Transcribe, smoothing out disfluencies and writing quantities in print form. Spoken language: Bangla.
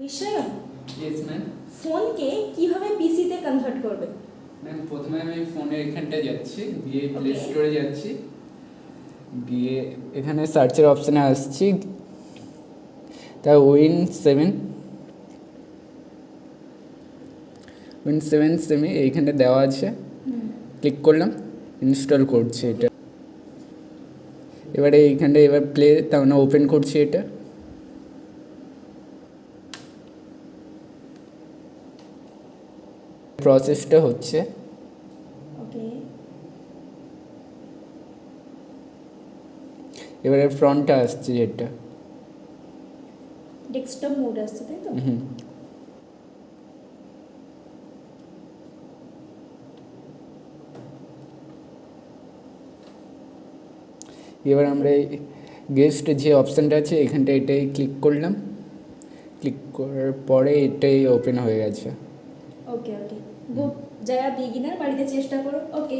বিশ্বায়ন ইয়েস ম্যাম। ফোনকে কিভাবে পিসিতে কনভার্ট করবে? ম্যাম প্রথমে আমি ফোনের এখানটা যাচ্ছি, গিয়ে প্লে Okay. স্টোরে যাচ্ছি, গিয়ে এখানে সার্চের অপশানে আসছি, তা উইন 7 সেমি এইখানটা দেওয়া আছে, ক্লিক করলাম, ইনস্টল করছি এটা। এবারে এইখানটা এবার প্লে তার মানে ওপেন করছি এটা। প্রসেসটা হচ্ছে, ওকে, এবারে ফ্রন্টটা আসছে যেটা। ডেস্কটপ মোড আসছে তাই তো? এবার আমরা গেস্ট যে অপশানটা আছে এখানটা এটাই ক্লিক করলাম, ক্লিক করার পরে এটাই ওপেন হয়ে গেছে। ওকে ওকে গুড। যারা বিগিনার বাড়িতে চেষ্টা করো। ওকে।